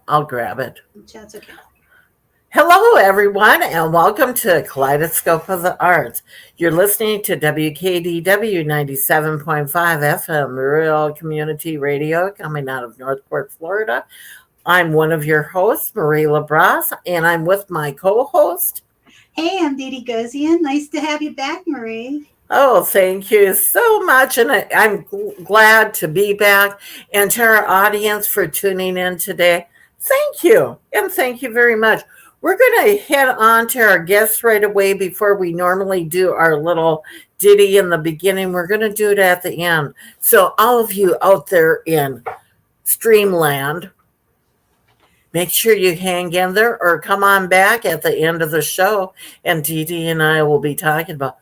I'll grab it. That's okay. Hello, everyone, and welcome to Kaleidoscope of the Arts. You're listening to WKDW 97.5 FM, Rural Community Radio, coming out of Northport, Florida. I'm one of your hosts, Marie LaBrosse, and I'm with my co-host. Hey, I'm Dee Gozion. Nice to have you back, Marie. Oh, thank you so much. And I'm glad to be back. And to our audience for tuning in today, thank you. And thank you very much. We're going to head on to our guests right away before we normally do our little ditty in the beginning. We're going to do it at the end. So, all of you out there in Streamland, make sure you hang in there or come on back at the end of the show. And Dee Dee and I will be talking about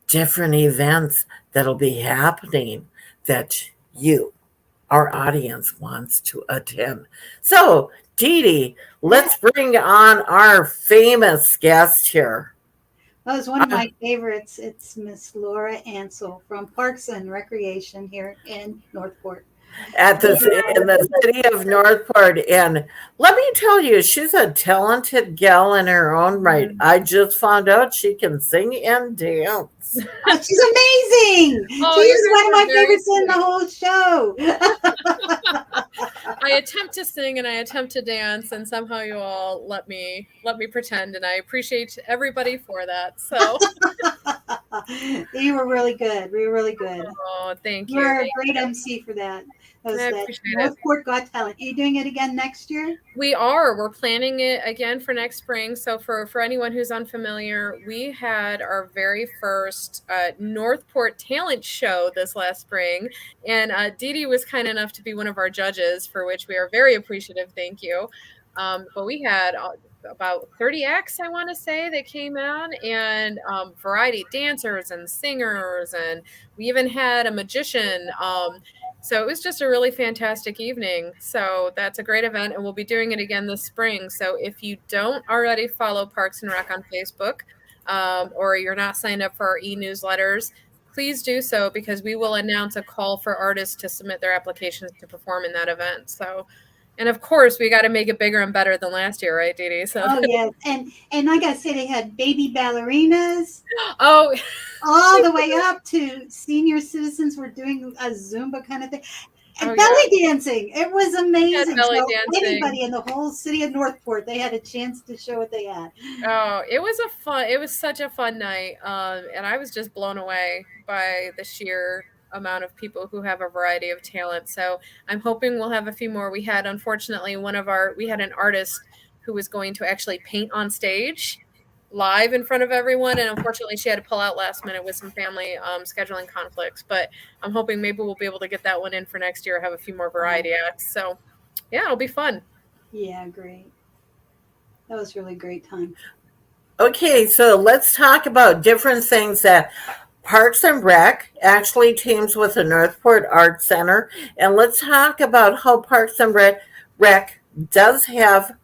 different events that'll be happening that you, our audience, wants to attend. So, Dee Dee, let's bring on our famous guest here. That was one of my favorites. It's Miss Laura Ansel from Parks and Recreation here in Northport. In the city of Northport. And let me tell you, she's a talented gal in her own right. I just found out she can sing and dance. Oh, she's amazing. She's one of my favorites in the whole show. I attempt to sing and I attempt to dance, and somehow you all let me pretend, and I appreciate everybody for that. So you were really good. We were really good. Oh, thank you. You're a great MC for that. That was that Northport Got Talent. Are you doing it again next year? We are. We're planning it again for next spring. So for anyone who's unfamiliar, we had our very first Northport talent show this last spring. And Dee Dee was kind enough to be one of our judges, for which we are very appreciative. Thank you. But we had about 30 acts, I want to say, that came out, and variety dancers and singers. And we even had a magician. So it was just a really fantastic evening. So that's a great event, and we'll be doing it again this spring. So if you don't already follow Parks and Rec on Facebook, or you're not signed up for our e-newsletters, please do so, because we will announce a call for artists to submit their applications to perform in that event. So, and of course, we got to make it bigger and better than last year, right, Dee Dee? So. Oh, yeah. And I got to say, they had baby ballerinas. Oh, all the way up to senior citizens were doing a Zumba kind of thing. And belly dancing. It was amazing. So anybody in the whole city of Northport, they had a chance to show what they had. Oh, it was such a fun night. And I was just blown away by the sheer amount of people who have a variety of talent. So I'm hoping we'll have a few more. We had, unfortunately, we had an artist who was going to actually paint on stage live in front of everyone, and unfortunately she had to pull out last minute with some family scheduling conflicts. But I'm hoping maybe we'll be able to get that one in for next year, have a few more variety acts. So yeah, it'll be fun. Yeah, great. That was really great time. Okay, so let's talk about different things that Parks and Rec actually teams with the Northport Arts Center, and let's talk about how Parks and Rec does have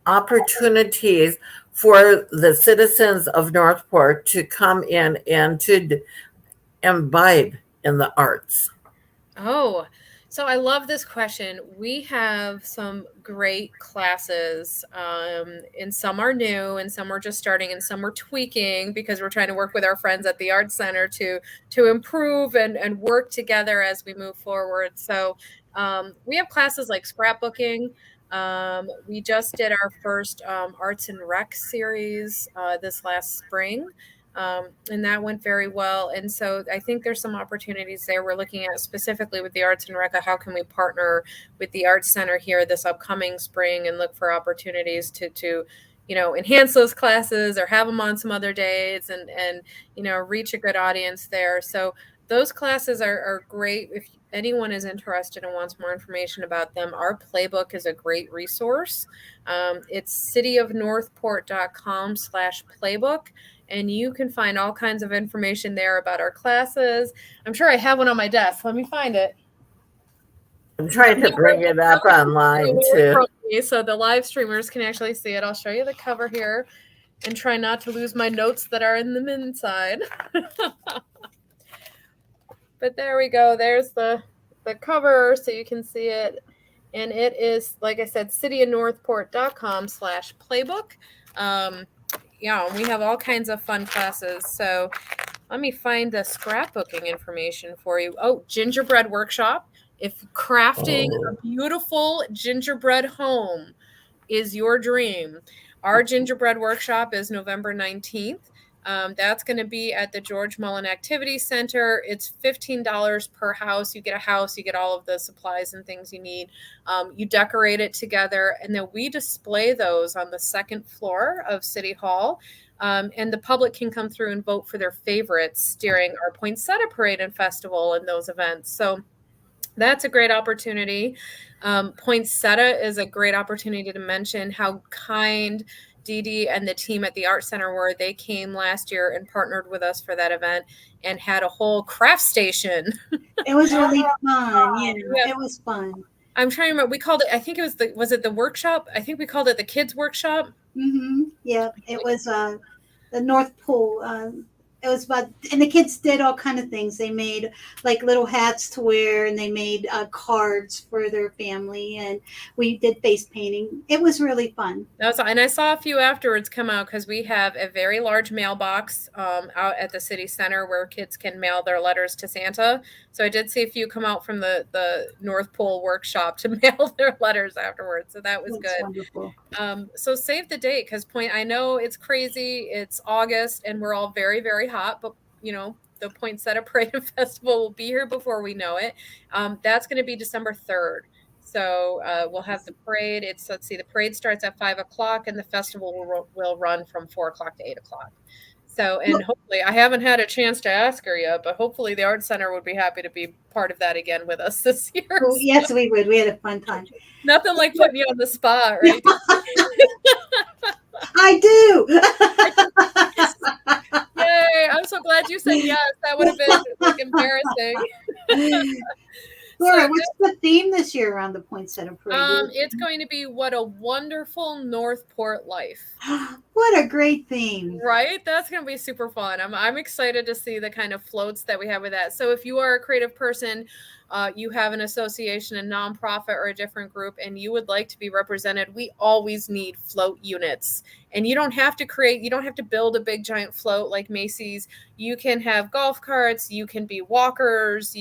opportunities for the citizens of Northport to come in and to imbibe in the arts. Oh, so I love this question. We have some great classes, and some are new, and some are just starting, and some we're tweaking, because we're trying to work with our friends at the Arts Center to improve and work together as we move forward. So we have classes like scrapbooking. We just did our first Arts and Rec series this last spring. And that went very well. And so I think there's some opportunities there. We're looking at specifically with the Arts and Rec, how can we partner with the Arts Center here this upcoming spring and look for opportunities to enhance those classes or have them on some other days and reach a good audience there. So those classes are great. If anyone is interested and wants more information about them, our playbook is a great resource. It's cityofnorthport.com/playbook. And you can find all kinds of information there about our classes. I'm sure I have one on my desk. Let me find it. I'm trying to bring it up online too. So the live streamers can actually see it. I'll show you the cover here and try not to lose my notes that are in the inside. But there we go. There's the cover so you can see it. And it is, like I said, cityofnorthport.com/playbook. Yeah, we have all kinds of fun classes. So let me find the scrapbooking information for you. Oh, gingerbread workshop. If crafting a beautiful gingerbread home is your dream, our gingerbread workshop is November 19th. That's going to be at the George Mullen Activity Center. It's $15 per house. You get a house, you get all of the supplies and things you need. You decorate it together, and then we display those on the second floor of City Hall. And the public can come through and vote for their favorites during our Poinsettia Parade and Festival and those events. So that's a great opportunity. Poinsettia is a great opportunity to mention how kind Dee Dee and the team at the Art Center were. They came last year and partnered with us for that event and had a whole craft station. It was really fun. Yeah, it was fun. I'm trying to remember. We called it, I think it was it the workshop? I think we called it the kids workshop. Mm-hmm. Yeah, it was the North Pole. It was about, and the kids did all kind of things. They made like little hats to wear, and they made cards for their family, and we did face painting. It was really fun. And I saw a few afterwards come out because we have a very large mailbox out at the city center where kids can mail their letters to Santa. So I did see a few come out from the North Pole workshop to mail their letters afterwards. So that was good. Wonderful. So save the date because I know it's crazy. It's August and we're all very, very hot, but the Poinsettia Parade and Festival will be here before we know it. That's going to be December 3rd. So we'll have the parade. The parade starts at 5:00 and the festival will run from 4:00 to 8:00. So, and hopefully, I haven't had a chance to ask her yet, but hopefully the Art Center would be happy to be part of that again with us this year. Well, yes, we would. We had a fun time. Nothing like putting you on the spot, right? I do. Yay. I'm so glad you said yes. That would have been embarrassing. Laura, what's the theme this year around the Poinsettia Parade? It's going to be What a Wonderful Northport Life. What a great theme. Right? That's going to be super fun. I'm excited to see the kind of floats that we have with that. So if you are a creative person, you have an association, a nonprofit, or a different group, and you would like to be represented, we always need float units. And you don't have to build a big giant float like Macy's. You can have golf carts, you can be walkers,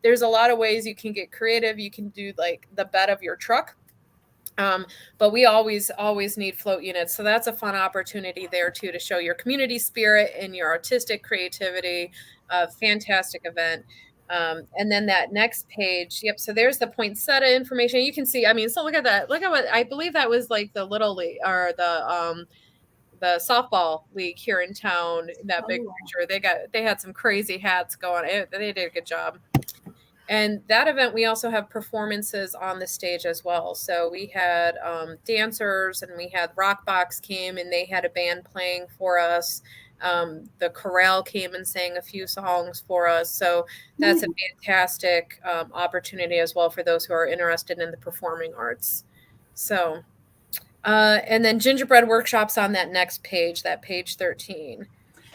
there's a lot of ways you can get creative. You can do like the bed of your truck. But we always need float units. So that's a fun opportunity there too, to show your community spirit and your artistic creativity. Fantastic event. And then that next page. Yep. So there's the poinsettia information. You can see, so look at that. Look at what, I believe that was like the Little League or the softball league here in town. In that big picture, they had some crazy hats going. They did a good job. And that event, we also have performances on the stage as well. So we had dancers, and we had Rockbox came and they had a band playing for us. The chorale came and sang a few songs for us. So that's a fantastic opportunity as well for those who are interested in the performing arts. So, and then gingerbread workshops on that next page, that page 13.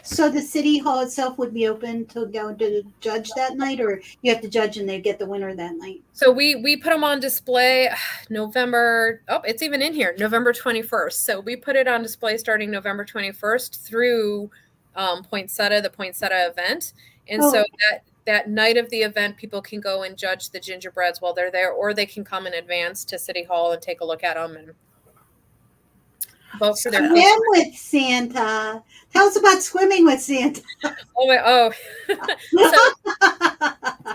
So the city hall itself would be open to go to judge that night, or you have to judge and they get the winner that night? So we put them on display November. Oh, it's even in here, November 21st. So we put it on display starting November 21st through the Poinsettia event. And so that night of the event, people can go and judge the gingerbreads while they're there, or they can come in advance to City Hall and take a look at them and vote for their Swim with Santa. Tell us about swimming with Santa. So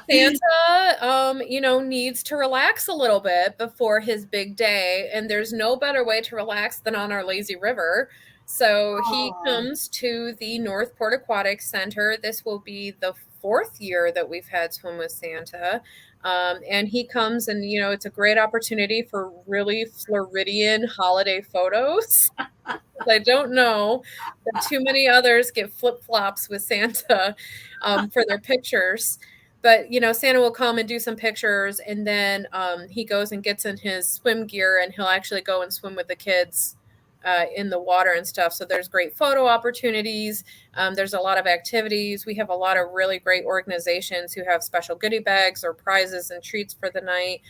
Santa, needs to relax a little bit before his big day, and there's no better way to relax than on our lazy river. So he comes to the Northport Aquatic Center. This will be the 4th year that we've had Swim with Santa. And he comes and, it's a great opportunity for really Floridian holiday photos. I don't know that too many others get flip-flops with Santa for their pictures. But, Santa will come and do some pictures, and then he goes and gets in his swim gear, and he'll actually go and swim with the kids in the water and stuff. So there's great photo opportunities. There's a lot of activities. We have a lot of really great organizations who have special goodie bags or prizes and treats for the night.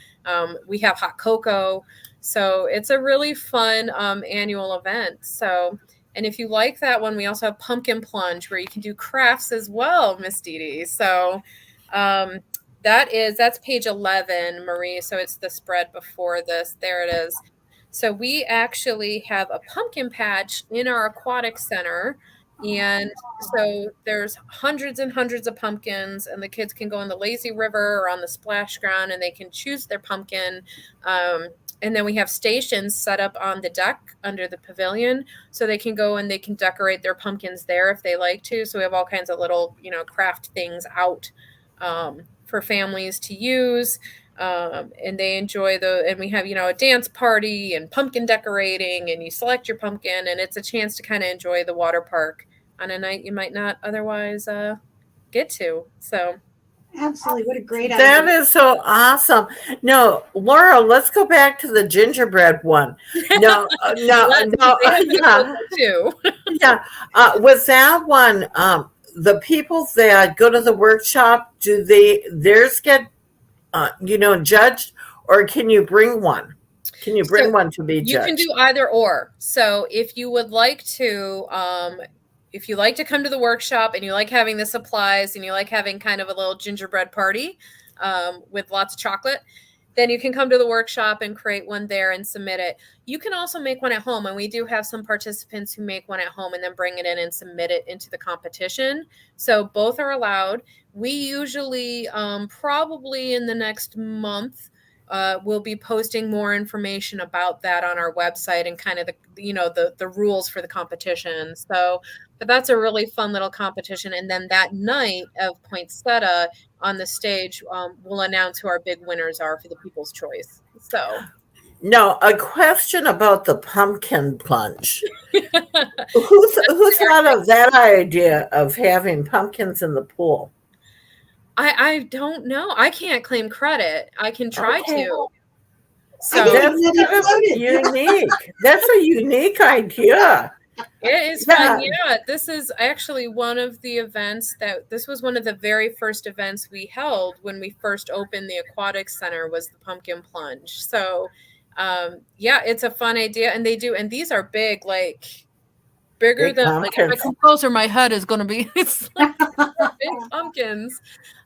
We have hot cocoa. So it's a really fun annual event. So, and if you like that one, we also have pumpkin plunge where you can do crafts as well, Miss Dee Dee. So that's page 11, Marie. So it's the spread before this. There it is. So we actually have a pumpkin patch in our aquatic center. And so there's hundreds and hundreds of pumpkins, and the kids can go in the lazy river or on the splash ground, and they can choose their pumpkin. And then we have stations set up on the deck under the pavilion, so they can go and they can decorate their pumpkins there if they like to. So we have all kinds of little, craft things out for families to use. And they enjoy and we have, a dance party and pumpkin decorating, and you select your pumpkin, and it's a chance to kind of enjoy the water park on a night you might not otherwise get to. So absolutely, what a great idea. That is so awesome. No, Laura, let's go back to the gingerbread one. No, yeah. Too. Yeah. With that one, the people that go to the workshop, do theirs get judged, or can you bring one? Can you bring one to be judged? You can do either or. So if you would like to, come to the workshop and you like having the supplies and you like having kind of a little gingerbread party with lots of chocolate, then you can come to the workshop and create one there and submit it. You can also make one at home, and we do have some participants who make one at home and then bring it in and submit it into the competition. So both are allowed. We usually, probably in the next month, we'll be posting more information about that on our website and kind of the rules for the competition. So, but that's a really fun little competition. And then that night of Poinsettia on the stage, we'll announce who our big winners are for the People's Choice. So. No, a question about the pumpkin plunge. Who thought of that idea of having pumpkins in the pool? I don't know. I can't claim credit. I can try to. So that's unique. That's a unique idea. It is fun. Yeah, this is actually one of the events this was one of the very first events we held when we first opened the Aquatic Center, was the pumpkin plunge. So, it's a fun idea, and these are big, like bigger than pumpkins. Like if I come closer, my head is going to be it's like big pumpkins.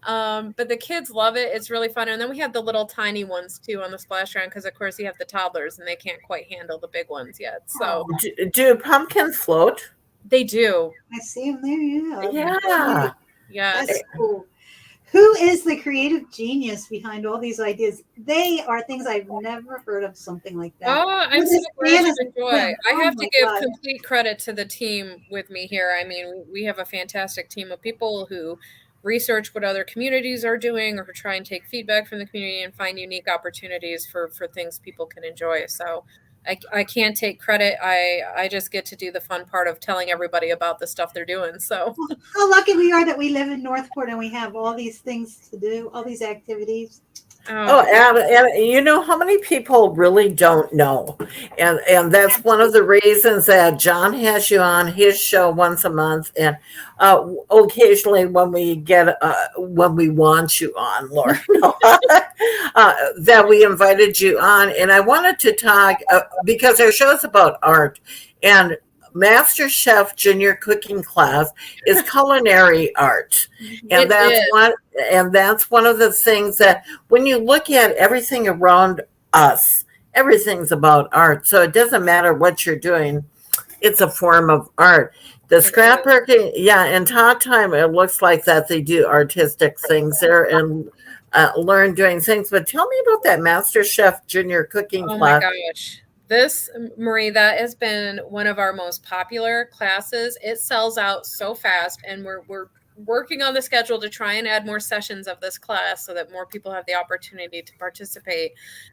But the kids love it. It's really fun. And then we have the little tiny ones too on the splash ground, because of course you have the toddlers and they can't quite handle the big ones yet. So do pumpkins float? They do. I see them there. Yeah. Yeah. That's cool. Who is the creative genius behind all these ideas? They are things I've never heard of, something like that. Oh, I'm so glad you enjoy. I have to give complete credit to the team with me here. I mean, we have a fantastic team of people who research what other communities are doing, or who try and take feedback from the community and find unique opportunities for things people can enjoy. So I can't take credit. I just get to do the fun part of telling everybody about the stuff they're doing. So how lucky we are that we live in Northport and we have all these things to do, all these activities. And you know how many people really don't know, and that's one of the reasons that John has you on his show once a month, and occasionally when we want you on, Laura, that we invited you on. And I wanted to talk because our show is about art, and Master Chef Junior Cooking Class is culinary art, and that's one of the things that when you look at everything around us, everything's about art. So it doesn't matter what you're doing; it's a form of art. The scrapbooking, in Todd time, it looks like that they do artistic things there and learn doing things. But tell me about that Master Chef Junior Cooking Class. Oh my gosh. This, Marie, that has been one of our most popular classes. It sells out so fast, and we're working on the schedule to try and add more sessions of this class so that more people have the opportunity to participate.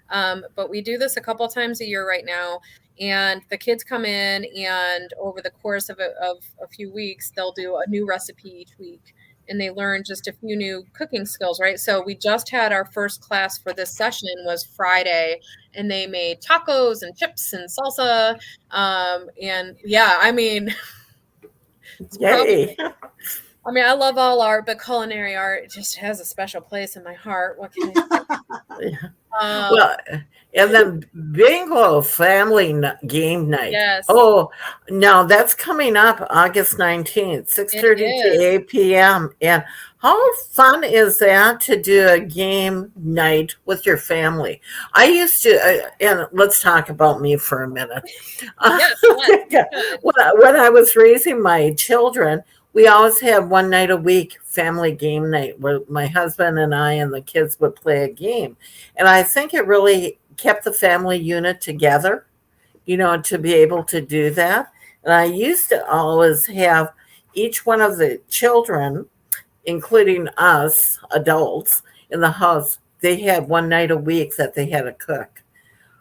But we do this a couple times a year right now, and the kids come in, and over the course of a few weeks, they'll do a new recipe each week. and they learn just a few new cooking skills, right? So we just had our first class for this session was Friday, and they made tacos and chips and salsa. And yeah, I mean, it's Yay. I love all art, but culinary art just has a special place in my heart. What can I say? Well, and then bingo family game night. Yes. Oh, no, that's coming up August 19th, 6:30 to 8 p.m. And how fun is that to do a game night with your family? I used to, and let's talk about me for a minute. Yes, When I was raising my children, we always had one night a week family game night where my husband and I and the kids would play a game. And I think it really kept the family unit together, to be able to do that. And I used to always have each one of the children, including us adults in the house, they had one night a week that they had to cook.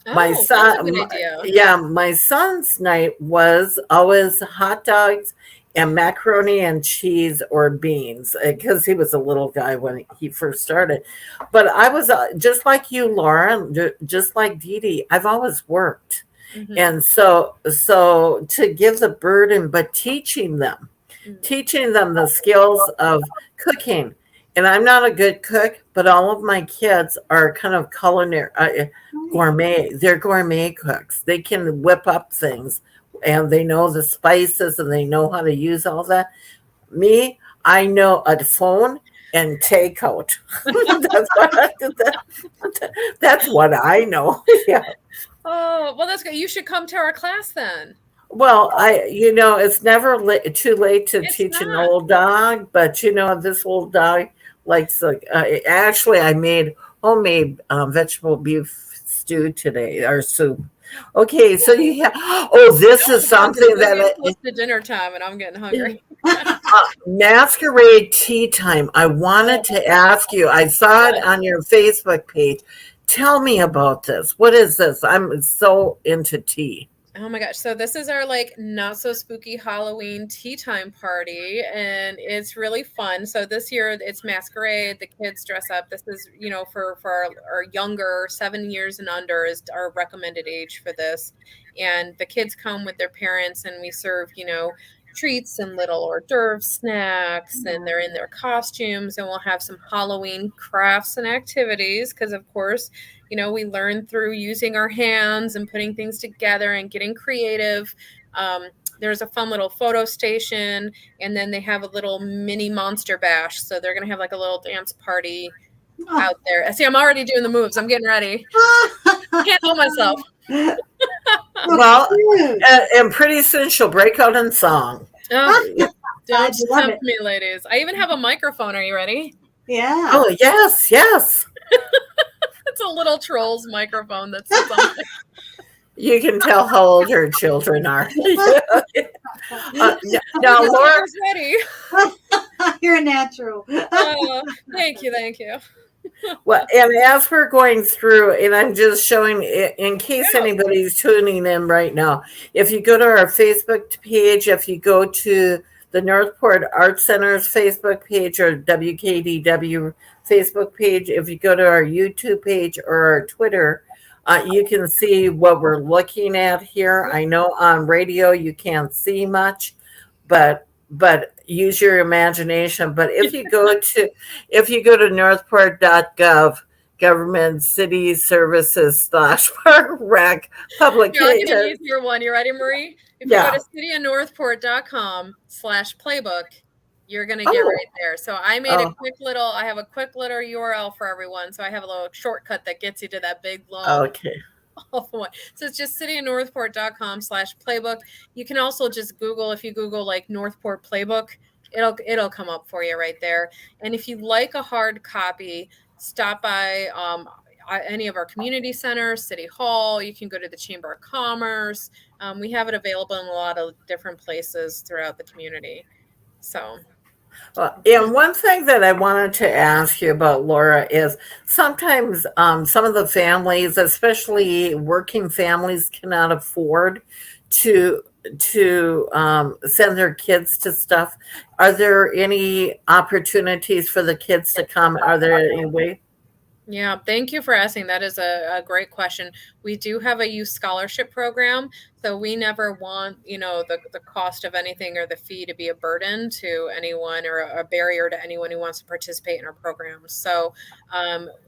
My son, that's a good idea. Yeah, my son's night was always hot dogs and macaroni and cheese or beans because he was a little guy when he first started. But I was just like you, Laura, just like Dee Dee. I've always worked. Mm-hmm. And so to give the burden, but teaching them the skills of cooking. And I'm not a good cook, but all of my kids are kind of culinary gourmet. They're gourmet cooks. They can whip up things, and they know the spices, and they know how to use all that. Me, I know a phone and takeout. That's what I know. Yeah. Oh, well, that's good. You should come to our class then. Well, it's never too late to teach an old dog, but this old dog likes actually I made homemade vegetable beef stew today, or soup. Okay, so you have. Oh, this is something that it's close to dinner time, and I'm getting hungry. Masquerade tea time. I wanted to ask you. I saw it on your Facebook page. Tell me about this. What is this? I'm so into tea. Oh my gosh. So this is our not so spooky Halloween tea time party, and it's really fun. So this year it's Masquerade. The kids dress up. This is, for our younger 7 years and under is our recommended age for this. And the kids come with their parents, and we serve, treats and little hors d'oeuvre snacks, and they're in their costumes, and we'll have some Halloween crafts and activities because, of course, we learn through using our hands and putting things together and getting creative. There's a fun little photo station, and then they have a little mini monster bash. So they're going to have a little dance party out there. See, I'm already doing the moves. I'm getting ready. Can't help myself. Well, and pretty soon she'll break out in song. Oh, don't tempt me, ladies. I even have a microphone. Are you ready? Yeah. Oh, yes. It's a little troll's microphone that sits on there. You can tell how old her children are. Now, Laura's ready. You're a natural. Thank you. Well, and as we're going through, and I'm just showing, in case anybody's tuning in right now, if you go to our Facebook page, if you go to the Northport Art Center's Facebook page or WKDW Facebook page, if you go to our YouTube page or our Twitter, you can see what we're looking at here. I know on radio you can't see much, but use your imagination. But if you go to northport.gov, government city services /park rec publications. You're an easier one. You ready, Marie? If you go to cityofnorthport.com/playbook, you're going to get right there. So I made I have a quick little URL for everyone. So I have a little shortcut that gets you to that big long. Okay. One. So it's just cityofnorthport.com/playbook. You can also just Google, if you Google Northport Playbook, it'll come up for you right there. And if you like a hard copy, stop by any of our community centers, City Hall. You can go to the Chamber of Commerce. We have it available in a lot of different places throughout the community. So. And one thing that I wanted to ask you about, Laura, is sometimes some of the families, especially working families, cannot afford to send their kids to stuff. Are there any opportunities for the kids to come? Are there any way? Yeah, thank you for asking. That is a great question. We do have a youth scholarship program, so we never want, the cost of anything or the fee to be a burden to anyone or a barrier to anyone who wants to participate in our programs. So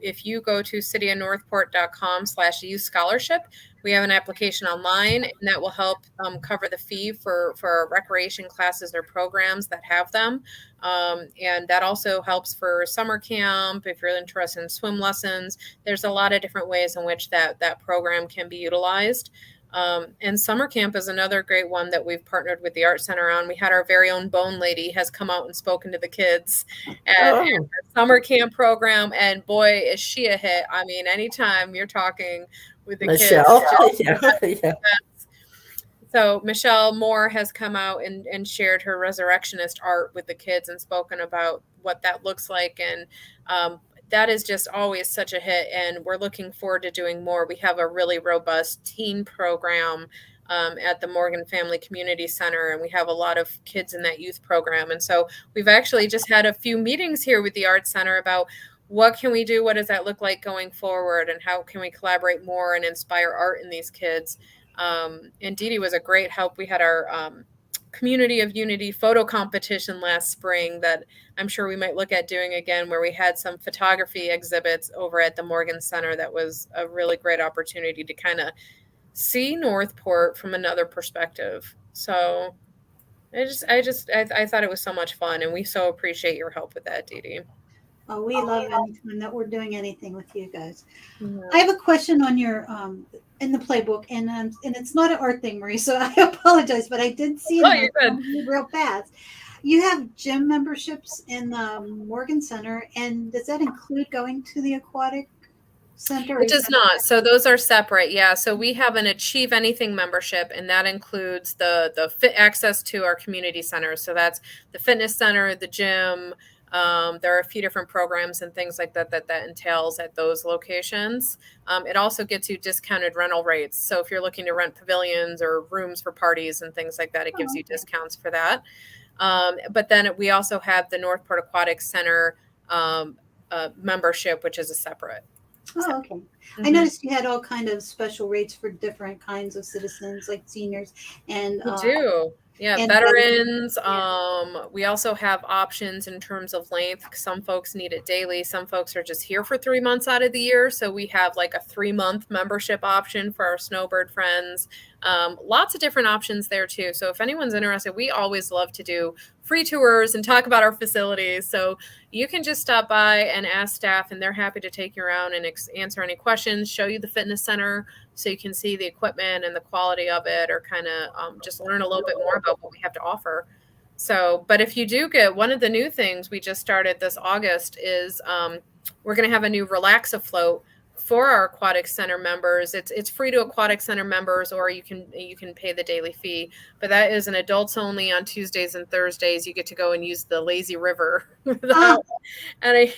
if you go to cityofnorthport.com/youth scholarship, we have an application online, and that will help cover the fee for recreation classes or programs that have them. And that also helps for summer camp. If you're interested in swim lessons, there's a lot of different ways in which that program can be utilized. And summer camp is another great one that we've partnered with the Art Center on. We had our very own Bone Lady has come out and spoken to the kids at the summer camp program. And boy, is she a hit. I mean, anytime you're talking with the Michelle. kids. Yeah. So Michelle Moore has come out and shared her resurrectionist art with the kids and spoken about what that looks like. And that is just always such a hit. And we're looking forward to doing more. We have a really robust teen program at the Morgan Family Community Center, and we have a lot of kids in that youth program. And so we've actually just had a few meetings here with the Art Center about what can we do? What does that look like going forward? And how can we collaborate more and inspire art in these kids? And Dee Dee was a great help. We had our Community of Unity photo competition last spring that I'm sure we might look at doing again, where we had some photography exhibits over at the Morgan Center. That was a really great opportunity to kind of see Northport from another perspective. So I thought it was so much fun, and we so appreciate your help with that, Dee Dee. Oh, we love anytime that we're doing anything with you guys. Yeah. I have a question on your in the playbook, and it's not an art thing, Marie, so I apologize, but I did see it real fast. You have gym memberships in the Morgan Center, and does that include going to the Aquatic Center? It does not. So those are separate. Yeah. So we have an Achieve Anything membership, and that includes the fit access to our community centers. So that's the fitness center, the gym. There are a few different programs and things like that entails at those locations. It also gets you discounted rental rates. So if you're looking to rent pavilions or rooms for parties and things like that, it gives you discounts for that. But then we also have the Northport Aquatic Center membership, which is a separate. Oh, okay. Mm-hmm. I noticed you had all kind of special rates for different kinds of citizens, like seniors, and we do. Yeah, and veterans. We also have options in terms of length. Some folks need it daily. Some folks are just here for 3 months out of the year. So we have like a 3-month membership option for our snowbird friends. Lots of different options there too. So if anyone's interested, we always love to do free tours and talk about our facilities. So you can just stop by and ask staff, and they're happy to take you around and answer any questions, show you the fitness center so you can see the equipment and the quality of it, or kind of just learn a little bit more about what we have to offer. So, but if you do get, one of the new things we just started this August is we're going to have a new Relax Afloat for our Aquatic Center members. It's free to Aquatic Center members, or you can pay the daily fee. But that is an adults only on Tuesdays and Thursdays. You get to go and use the lazy river without any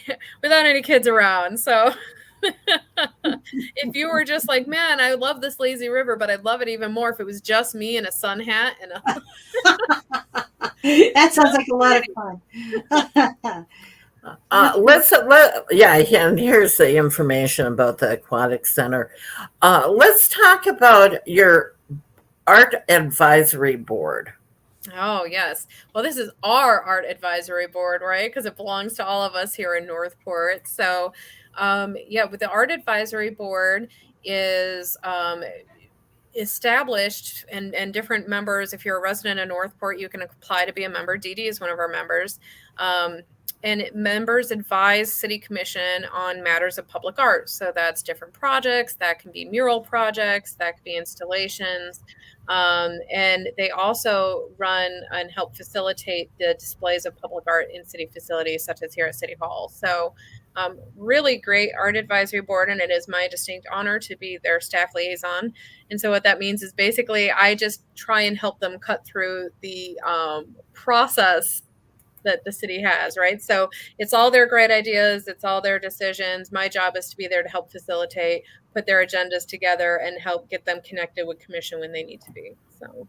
kids around. So if you were just like, man, I love this lazy river, but I'd love it even more if it was just me in a sun hat and that sounds like a lot of fun. And here's the information about the Aquatic Center. Let's talk about your Art Advisory Board. Oh, yes. Well, this is our Art Advisory Board, right? Because it belongs to all of us here in Northport. So, with the Art Advisory Board is established, and different members. If you're a resident of Northport, you can apply to be a member. Dee Dee is one of our members. And members advise City Commission on matters of public art. So that's different projects. That can be mural projects. That could be installations. And they also run and help facilitate the displays of public art in city facilities, such as here at City Hall. So really great Art Advisory Board, and it is my distinct honor to be their staff liaison. And so what that means is basically I just try and help them cut through the process that the city has, right? So it's all their great ideas. It's all their decisions. My job is to be there to help facilitate, put their agendas together, and help get them connected with commission when they need to be. So.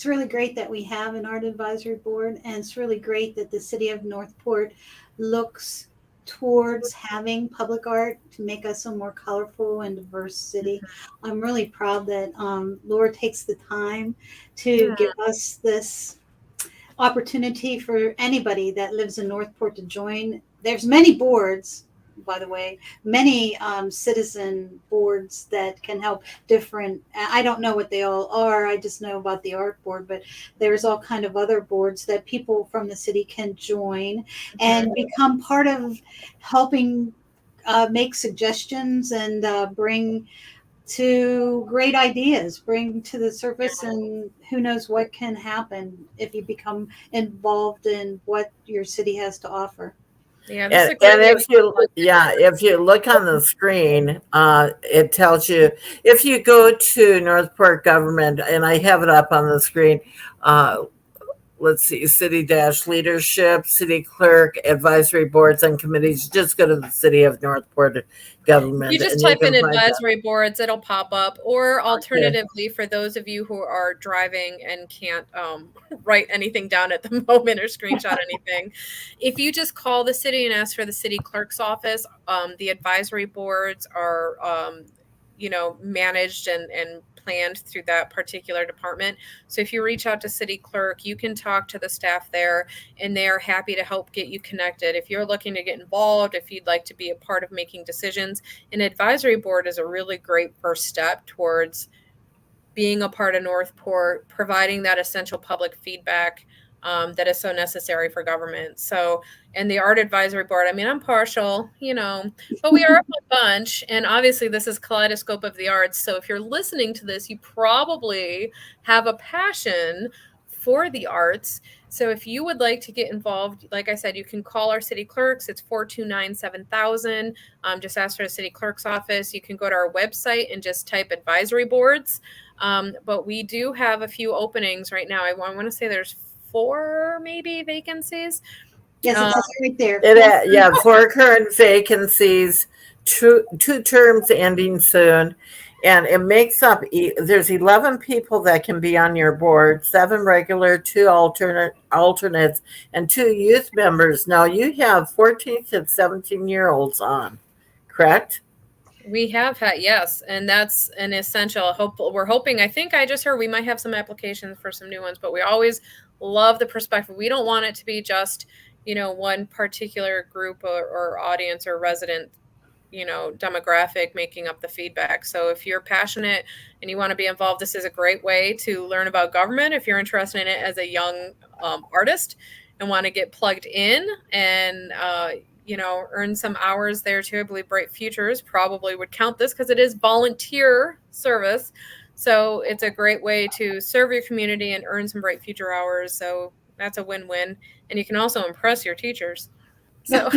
It's really great that we have an art advisory board, and it's really great that the city of Northport looks towards having public art to make us a more colorful and diverse city. I'm really proud that Laura takes the time to give us this opportunity for anybody that lives in Northport to join. There's many boards, by the way, many citizen boards that can help different. I don't know what they all are. I just know about the art board, but there's all kind of other boards that people from the city can join and become part of helping make suggestions and bring to great ideas, bring to the surface, and who knows what can happen if you become involved in what your city has to offer. Yeah, and if you look on the screen, it tells you if you go to Northport government, and I have it up on the screen. Let's see, city dash leadership, city clerk, advisory boards and committees. Just go to the city of Northport government. You just type in advisory boards, it'll pop up. Or alternatively, for those of you who are driving and can't write anything down at the moment or screenshot anything, if you just call the city and ask for the city clerk's office, the advisory boards are managed and planned through that particular department. So if you reach out to city clerk, you can talk to the staff there, and they are happy to help get you connected. If you're looking to get involved, if you'd like to be a part of making decisions, an advisory board is a really great first step towards being a part of Northport, providing that essential public feedback that is so necessary for government. So, and the art advisory board, I mean, I'm partial, but we are a bunch. And obviously this is Kaleidoscope of the Arts. So if you're listening to this, you probably have a passion for the arts. So if you would like to get involved, like I said, you can call our city clerks. It's 429-7000. Just ask for the city clerk's office. You can go to our website and just type advisory boards. But we do have a few openings right now. I want to say there's 4 maybe vacancies. Yes, it's right there. 4 current vacancies, two terms ending soon, and it makes up. There's 11 people that can be on your board, 7 regular, 2 alternates, and 2 youth members. Now you have 14 to 17-year-olds on, correct? We have had, yes, and that's an essential. We're hoping. I think I just heard we might have some applications for some new ones, but we always love the perspective. We don't want it to be just, one particular group or audience or resident, demographic making up the feedback. So if you're passionate and you want to be involved, this is a great way to learn about government. If you're interested in it as a young artist and want to get plugged in and, earn some hours there too. I believe Bright Futures probably would count this because it is volunteer service. So it's a great way to serve your community and earn some Bright Future hours. So that's a win-win. And you can also impress your teachers. So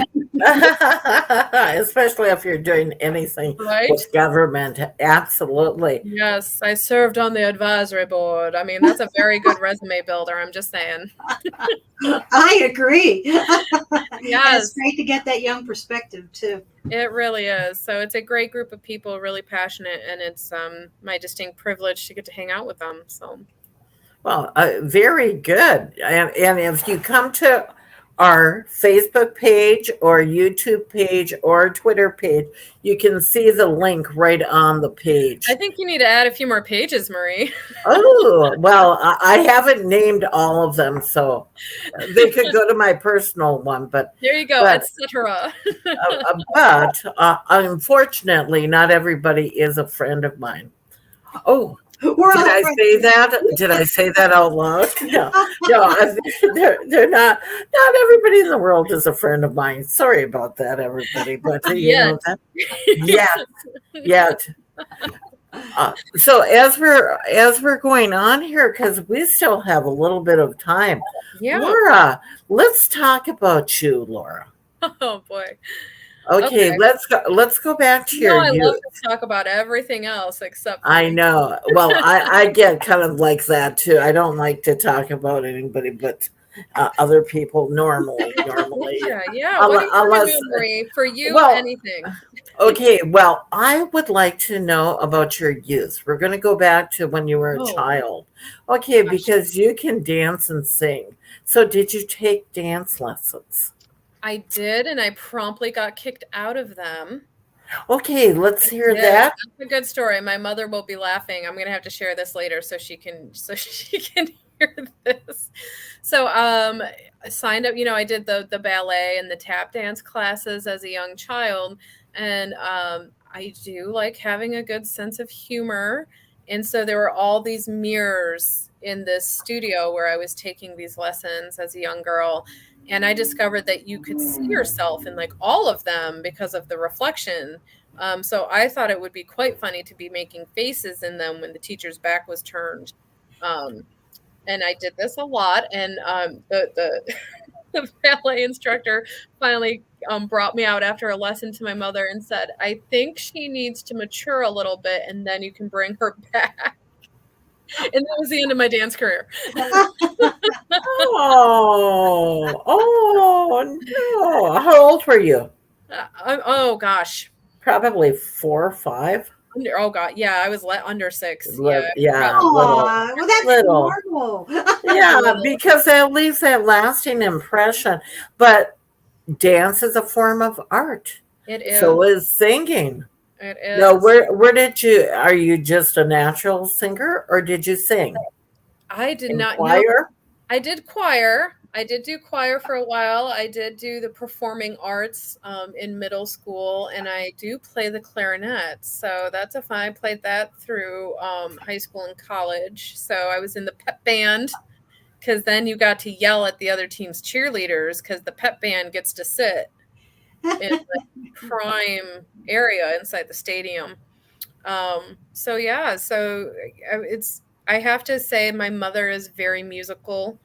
especially if you're doing anything with government. Absolutely. Yes, I served on the advisory board. I mean, that's a very good resume builder. I'm just saying. I agree. Yes. It's great to get that young perspective too. It really is. So it's a great group of people, really passionate, and it's my distinct privilege to get to hang out with them. So, well, very good. And if you come to our Facebook page or YouTube page or Twitter page, you can see the link right on the page. I think you need to add a few more pages, Marie. Oh, well, I haven't named all of them, so they could go to my personal one. But there you go, etc. But unfortunately, not everybody is a friend of mine. Oh, did I say that? Did I say that out loud? No, they're not. Not everybody in the world is a friend of mine. Sorry about that, everybody. But know that. Yet. So as we're going on here, because we still have a little bit of time, Laura, let's talk about you, Laura. Oh boy. Okay, let's go back to your youth. I love to talk about everything else except I know. Well, I get kind of like that too. I don't like to talk about anybody but other people normally. Yeah. What do you memory for you? Anything? Okay, well, I would like to know about your youth. We're going to go back to when you were a Oh, child. Okay, gosh. because you can dance and sing. So, did you take dance lessons? I did, and I promptly got kicked out of them. Okay, let's I hear did. that. That's a good story. My mother will be laughing. I'm gonna have to share this later so she can hear this. So I signed up, I did the ballet and the tap dance classes as a young child. And I do like having a good sense of humor. And so there were all these mirrors in this studio where I was taking these lessons as a young girl. And I discovered that you could see yourself in like all of them because of the reflection. So I thought it would be quite funny to be making faces in them when the teacher's back was turned. Um, and I did this a lot. And the ballet instructor finally brought me out after a lesson to my mother and said, "I think she needs to mature a little bit, and then you can bring her back." And that was the end of my dance career. Oh, oh no. How old were you? Oh gosh. Probably 4 or 5. Oh god, yeah, I was under 6. Yeah, Yeah, little, Aw, well, that's little. normal. Yeah, little. because that leaves that lasting impression. But dance is a form of art. It So is. is singing. It No, is. where did you, are you just a natural singer or did you sing I did in not know. choir? I did choir. I did do choir for a while. I did do the performing arts in middle school, and I do play the clarinet. So that's a fun. I played that through high school and college. So I was in the pep band because then you got to yell at the other team's cheerleaders because the pep band gets to sit in the prime area inside the stadium. So yeah, so it's I have to say my mother is very musical.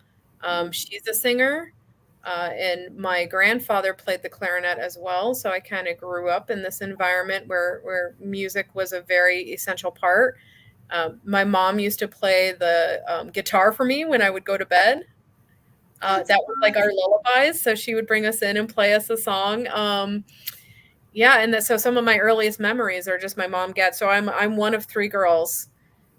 She's a singer, and my grandfather played the clarinet as well. So I kind of grew up in this environment where music was a very essential part. My mom used to play the guitar for me when I would go to bed. That's That was like our fun. lullabies. So she would bring us in and play us a song. Yeah, and so some of my earliest memories are just my mom gets. So I'm one of 3 girls,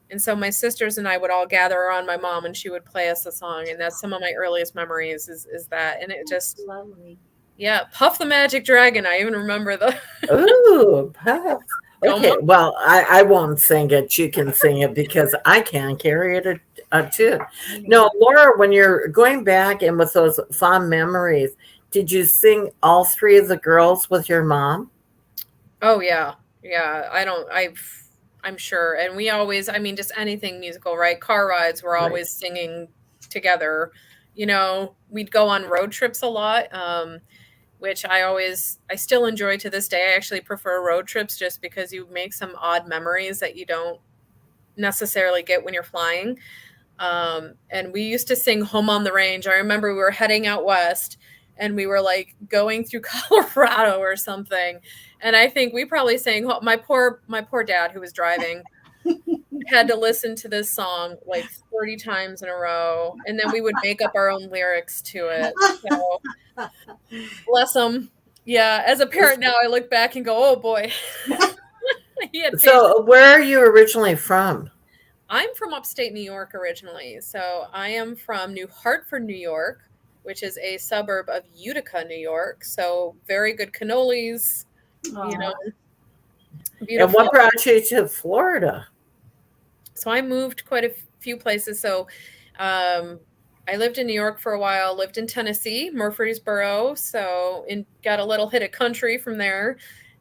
and so my sisters and I would all gather around my mom, and she would play us a song, and that's some of my earliest memories is that, and it That's just lovely. yeah, Puff the Magic Dragon. I even remember the Ooh, puffs. come Okay, well, I won't sing it. You can sing it because I can't carry it a tune. No, Laura, when you're going back and with those fond memories, did you sing all 3 of the girls with your mom? Oh yeah, yeah. I'm sure, and we always. I mean, just anything musical, right? Car rides. We're Right. always singing together. We'd go on road trips a lot. Which I still enjoy to this day. I actually prefer road trips just because you make some odd memories that you don't necessarily get when you're flying. And we used to sing Home on the Range. I remember we were heading out west and we were like going through Colorado or something. And I think we probably sang my poor dad who was driving had to listen to this song like 30 times in a row. And then we would make up our own lyrics to it. So bless him. Yeah, as a parent now, I look back and go, "Oh boy, he had patience." So, where are you originally from? I'm from upstate New York originally, so I am from New Hartford, New York, which is a suburb of Utica, New York. So very good cannolis, you Aw. know, And beautiful. what brought you to Florida? So I moved quite a few places. So um, I lived in New York for a while, lived in Tennessee, Murfreesboro. So got a little hit of country from there.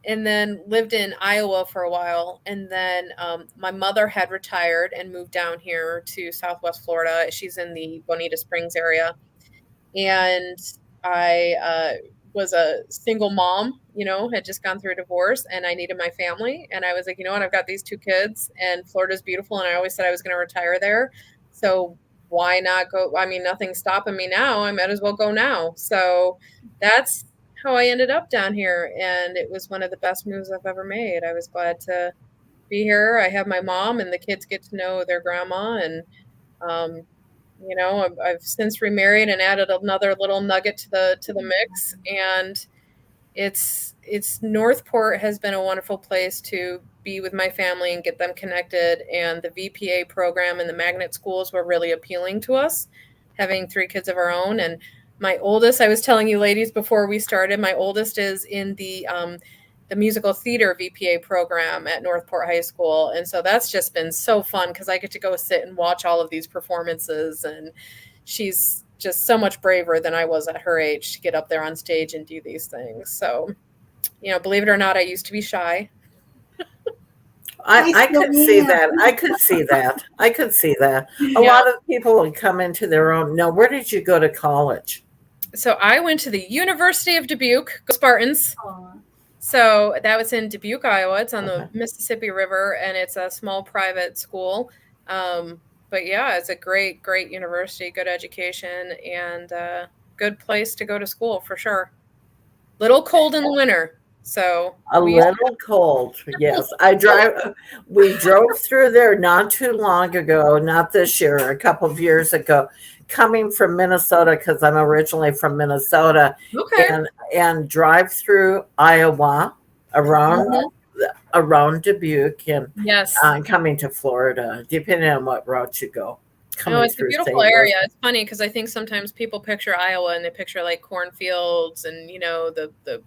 And then lived in Iowa for a while. And then my mother had retired and moved down here to Southwest Florida. She's in the Bonita Springs area. And I was a single mom, had just gone through a divorce and I needed my family. And I was like, you know what, I've got these 2 kids and Florida's beautiful. And I always said I was going to retire there. So why not go? I mean, nothing's stopping me now. I might as well go now. So that's how I ended up down here. And it was one of the best moves I've ever made. I was glad to be here. I have my mom and the kids get to know their grandma. And um, I've since remarried and added another little nugget to the mix, and it's Northport has been a wonderful place to be with my family and get them connected. And the VPA program and the magnet schools were really appealing to us, having 3 kids of our own. And my oldest, I was telling you ladies before we started, my oldest is in the musical theater VPA program at Northport High School. And so that's just been so fun because I get to go sit and watch all of these performances. And she's just so much braver than I was at her age to get up there on stage and do these things. So, believe it or not, I used to be shy. I could see that. I could see that. A lot of people would come into their own. Now, where did you go to college? So I went to the University of Dubuque, go Spartans. Aww. So that was in Dubuque, Iowa. It's on the Mississippi River, and it's a small private school. But yeah, it's a great, great university, good education, and good place to go to school for sure. Little cold in the winter. So little cold, yes. We drove through there not too long ago, not this year, a couple of years ago, coming from Minnesota because I'm originally from Minnesota, and drive through Iowa around Dubuque and coming to Florida, depending on what route you go. It's a beautiful area. It's funny because I think sometimes people picture Iowa and they picture like cornfields and the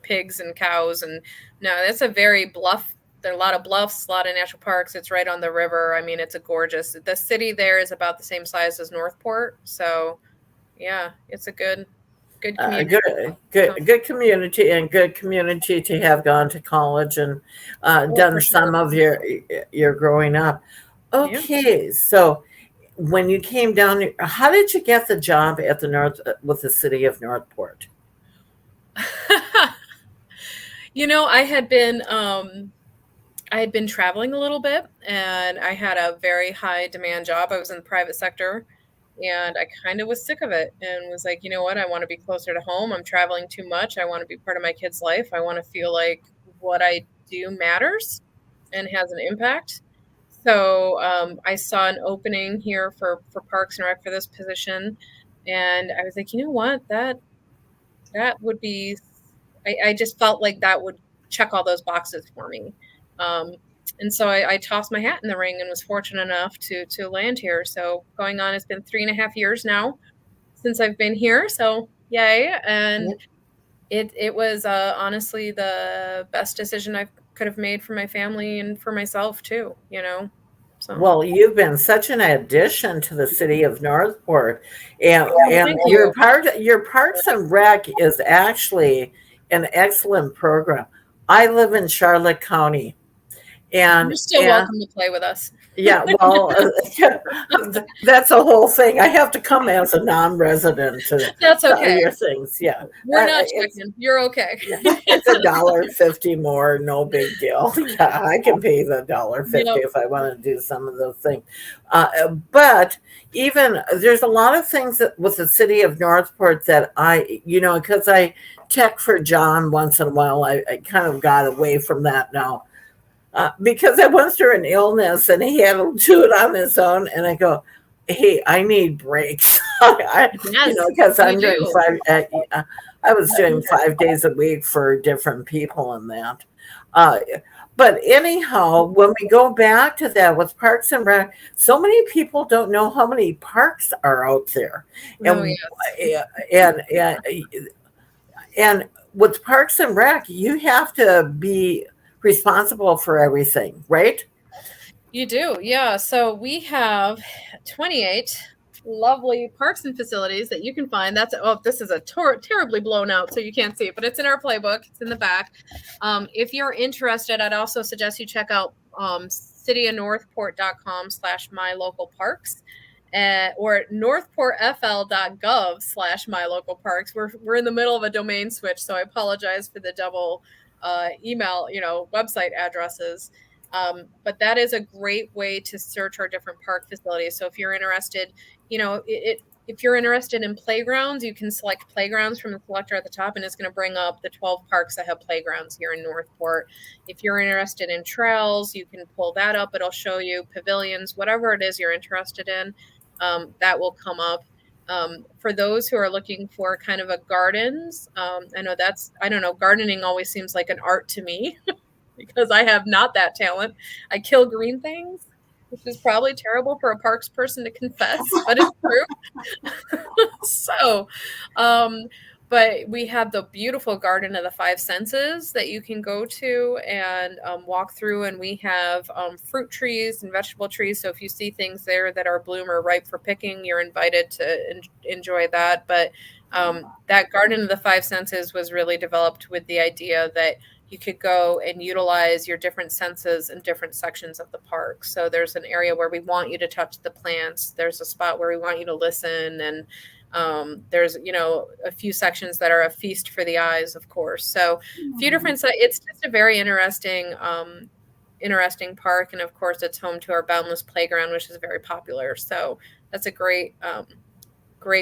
pigs and cows, and no, that's a very bluff. There are a lot of bluffs, a lot of natural parks. It's right on the river. I mean, it's the city there is about the same size as Northport. So yeah, it's a good community. Good community, and good community to have gone to college and done some of your growing up. Okay, so when you came down, how did you get the job at with the city of Northport? I had been traveling a little bit, and I had a very high demand job. I was in the private sector, and I kind of was sick of it and was like, you know what? I want to be closer to home. I'm traveling too much. I want to be part of my kid's life. I want to feel like what I do matters and has an impact. So I saw an opening here for Parks and Rec for this position, and I was like, you know what? That would be. I just felt like that would check all those boxes for me. And so I tossed my hat in the ring and was fortunate enough to land here. So going on, it's been 3.5 years now since I've been here. So yay. And it was honestly the best decision I could have made for my family and for myself too, So. Well, you've been such an addition to the city of Northport, and your Parks and Rec is actually an excellent program. I live in Charlotte County, and you're still welcome to play with us. Yeah, well, that's a whole thing. I have to come as a non-resident to that's okay. Your things, yeah. We're not checking. You're okay. It's $1.50 more, no big deal. Yeah, I can pay the $1.50 if I want to do some of those things. But even there's a lot of things with the city of Northport that because I tech for John once in a while, I kind of got away from that now. Because I went through an illness and he had to do it on his own, and I go, "Hey, I need breaks." Because I'm doing I was doing 5 days a week for different people in that. But anyhow, when we go back to that with Parks and Rec, so many people don't know how many parks are out there, and with Parks and Rec, you have to be responsible for everything, right? You do, yeah. So we have 28 lovely parks and facilities that you can find. This is a terribly blown out, so you can't see it, but it's in our playbook. It's in the back. If you're interested, I'd also suggest you check out cityofnorthport.com/mylocalparks. Or northportfl.gov/mylocalparks. We're in the middle of a domain switch, so I apologize for the double email, website addresses. But that is a great way to search our different park facilities. So if you're interested, if you're interested in playgrounds, you can select playgrounds from the selector at the top, and it's going to bring up the 12 parks that have playgrounds here in Northport. If you're interested in trails, you can pull that up. It'll show you pavilions, whatever it is you're interested in, that will come up. For those who are looking for kind of a gardens, I don't know, gardening always seems like an art to me because I have not that talent. I kill green things, which is probably terrible for a parks person to confess, but it's true. So, but we have the beautiful Garden of the Five Senses that you can go to and walk through, and we have fruit trees and vegetable trees. So if you see things there that are bloom or ripe for picking, you're invited to enjoy that. But that Garden of the Five Senses was really developed with the idea that you could go and utilize your different senses in different sections of the park. So there's an area where we want you to touch the plants. There's a spot where we want you to listen, and there's a few sections that are a feast for the eyes, of course. So a few different. It's just a very interesting park, and of course, it's home to our Boundless Playground, which is very popular. So that's a great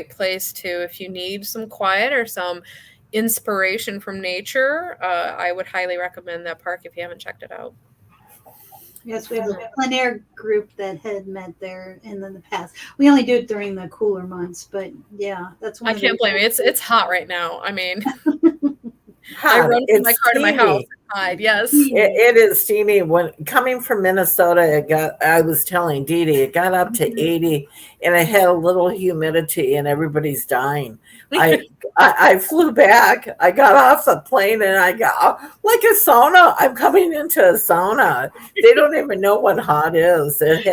place to, if you need some quiet or some inspiration from nature. I would highly recommend that park if you haven't checked it out. Yes, we have a plein air group that had met there in the past. We only do it during the cooler months, but yeah, that's one. I can't blame it. It's hot right now. I mean, I run from my car to my house and hide. Yes, it is steamy. When coming from Minnesota, I was telling Dee Dee, it got up to 80, and it had a little humidity, and everybody's dying. I flew back. I got off the plane, and I got like a sauna. I'm coming into a sauna. They don't even know what hot is. It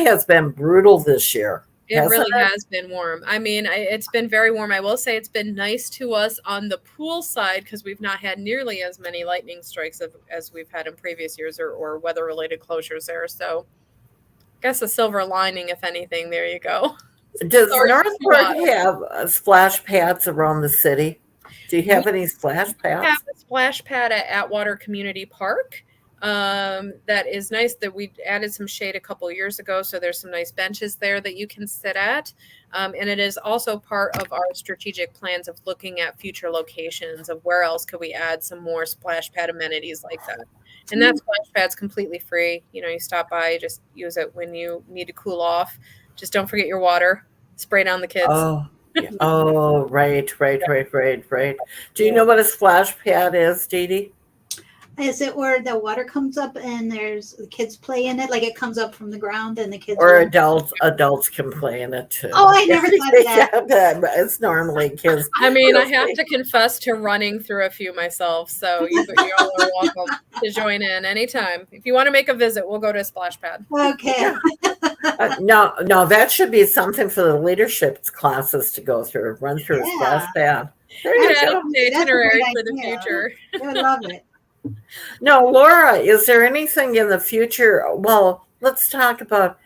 has been brutal this year. It really has been warm. I mean, it's been very warm. I will say it's been nice to us on the pool side because we've not had nearly as many lightning strikes as we've had in previous years or weather-related closures there. So I guess a silver lining, if anything. There you go. Does Northport have splash pads around the city? Do you have any splash pads? We have a splash pad at Atwater Community Park. That is nice. That we added some shade a couple years ago, so there's some nice benches there that you can sit at. And it is also part of our strategic plans of looking at future locations of where else could we add some more splash pad amenities like that. And that splash pad's completely free. You stop by, just use it when you need to cool off. Just don't forget your water. Spray down the kids. Oh, right. Do you know what a splash pad is, Dee Dee? Is it where the water comes up and there's the kids play in it? Like it comes up from the ground and the kids. Or adults can play in it too. Oh, I never thought of that. It's normally kids. I mean, I have to confess to running through a few myself. So you all are welcome to join in anytime. If you want to make a visit, we'll go to a splash pad. Okay. No, that should be something for the leadership classes to go through. Run through a splash pad. There you go. Itinerary for the future. I would love it. No, Laura, is there anything in the future? Well, let's talk about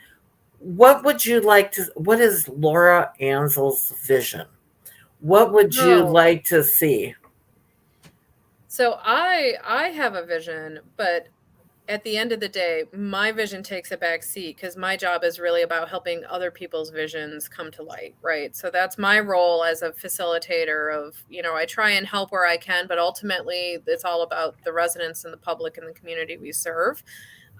what is Laura Ansel's vision? What would you like to see? So I have a vision, but at the end of the day, my vision takes a back seat because my job is really about helping other people's visions come to light, right? So that's my role as a facilitator of, I try and help where I can, but ultimately it's all about the residents and the public and the community we serve.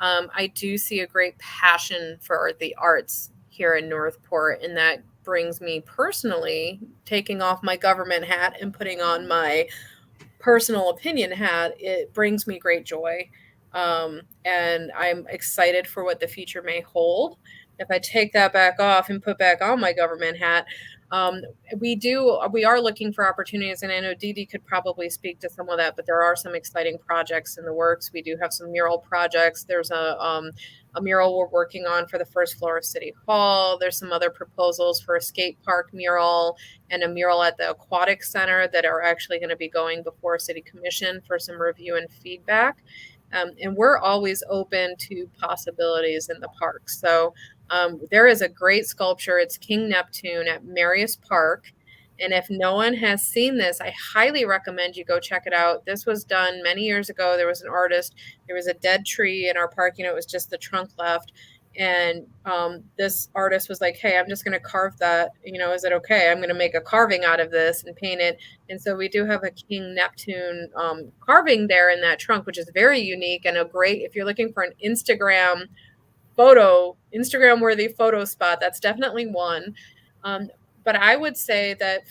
I do see a great passion for the arts here in Northport, and that brings me personally taking off my government hat and putting on my personal opinion hat. It brings me great joy. And I'm excited for what the future may hold. If I take that back off and put back on my government hat, we are looking for opportunities, and I know Dee Dee could probably speak to some of that, but there are some exciting projects in the works. We do have some mural projects. There's a mural we're working on for the first floor of City Hall. There's some other proposals for a skate park mural and a mural at the Aquatic Center that are actually going to be going before City Commission for some review and feedback. And we're always open to possibilities in the park. So there is a great sculpture. It's King Neptune at Marius Park. And if no one has seen this, I highly recommend you go check it out. This was done many years ago. There was an artist. There was a dead tree in our park. It was just the trunk left. And this artist was like, hey, I'm just going to carve that. Is it okay? I'm going to make a carving out of this and paint it. And so we do have a King Neptune carving there in that trunk, which is very unique and a great, if you're looking for an Instagram worthy photo spot, that's definitely one. but I would say that,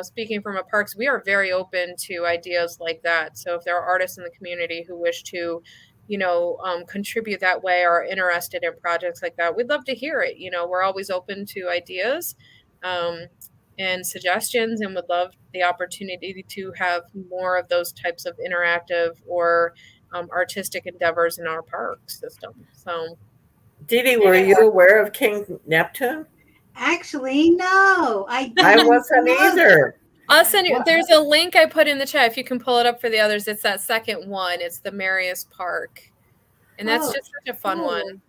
speaking from a parks, we are very open to ideas like that. So if there are artists in the community who wish to, contribute that way or are interested in projects like that, we'd love to hear it. We're always open to ideas and suggestions, and would love the opportunity to have more of those types of interactive or artistic endeavors in our park system. So, Dee Dee, were you aware of King Neptune? Actually, no, I wasn't either. I'll send you. There's a link I put in the chat. If you can pull it up for the others, it's that second one. It's the Marius Park, and that's just such a fun one.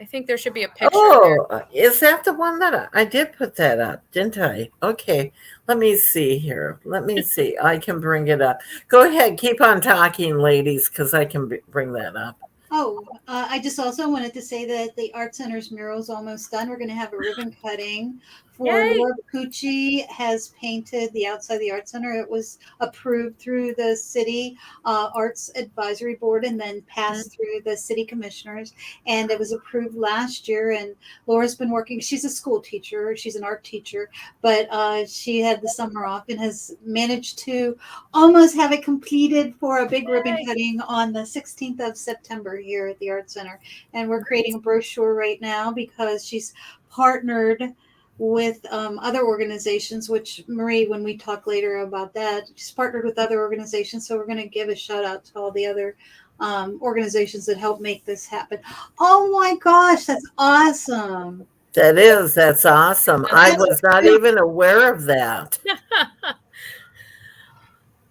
I think there should be a picture. Oh, is that the one that I did put that up, didn't I? Okay, let me see here. Let me see. I can bring it up. Go ahead, keep on talking, ladies, because I can bring that up. Oh, I just also wanted to say that the Art Center's mural is almost done. We're going to have a ribbon cutting for Laura Pucci has painted the outside of the Art Center. It was approved through the city Arts Advisory Board and then passed through the city commissioners. And it was approved last year. And Laura's been working. She's a school teacher. She's an art teacher, but she had the summer off and has managed to almost have it completed for a big ribbon cutting on the 16th of September here at the Art Center. And we're creating a brochure right now because she's partnered with other organizations, which Marie, when we talk later about that, she's partnered with other organizations. So we're going to give a shout out to all the other organizations that help make this happen. Oh my gosh, that's awesome. That's awesome. I was not even aware of that.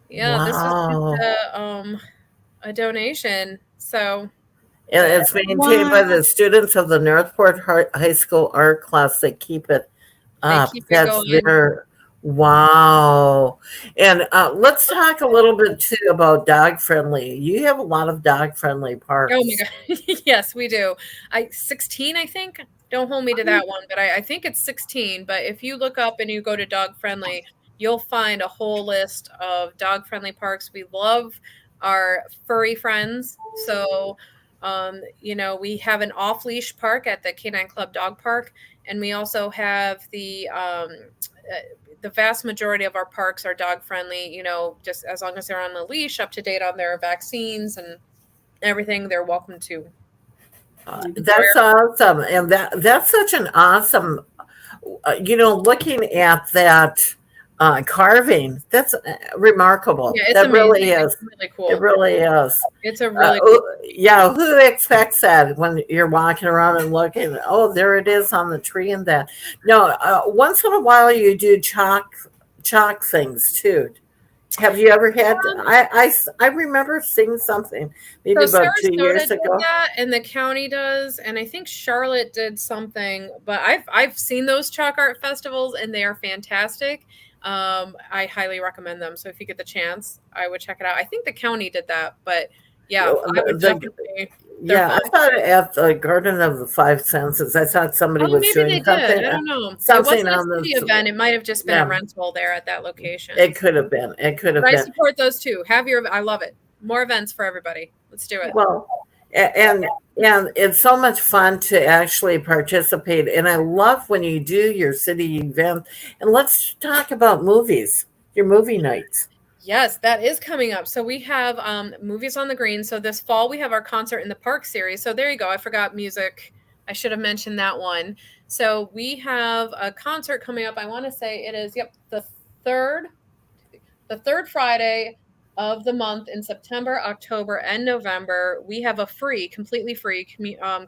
Yeah, this is a donation. So, and it's maintained by the students of the Northport High School art class that keep it up. That's their wow. And let's talk a little bit too about dog friendly. You have a lot of dog friendly parks. Oh my god, yes, we do. 16, I think. Don't hold me to that one, but I think it's 16. But if you look up and you go to dog friendly, you'll find a whole list of dog friendly parks. We love our furry friends. So, we have an off leash park at the Canine Club Dog Park, and we also have the vast majority of our parks are dog friendly. Just as long as they're on the leash, up to date on their vaccines and everything, they're welcome to. That's awesome, and that's such an awesome. Looking at that carving, that's remarkable. Yeah, that amazing. Really is. It's really cool. It really is. It's a really cool. Yeah. Who expects that when you're walking around and looking? Oh, there it is on the tree and that. No, once in a while you do chalk things too. Have you ever had? I remember seeing something maybe about 2 years ago. That, and the county does, and I think Charlotte did something. But I've seen those chalk art festivals, and they are fantastic. I highly recommend them. So if you get the chance, I would check it out. I think the county did that, but yeah, I would definitely. Yeah, I thought at the Garden of the Five Senses, I thought somebody was doing something. I don't know. Something it wasn't a city event. It might have just been a rental there at that location. It could have been. I support those too. I love it. More events for everybody. Let's do it. Well, and it's so much fun to actually participate. And I love when you do your city event. And let's talk about movies, your movie nights. Yes, that is coming up. So we have Movies on the Green. So this fall we have our Concert in the Park series. So there you go. I forgot music. I should have mentioned that one. So we have a concert coming up. I want to say it is, the third Friday of the month in September, October, and November. We have a completely free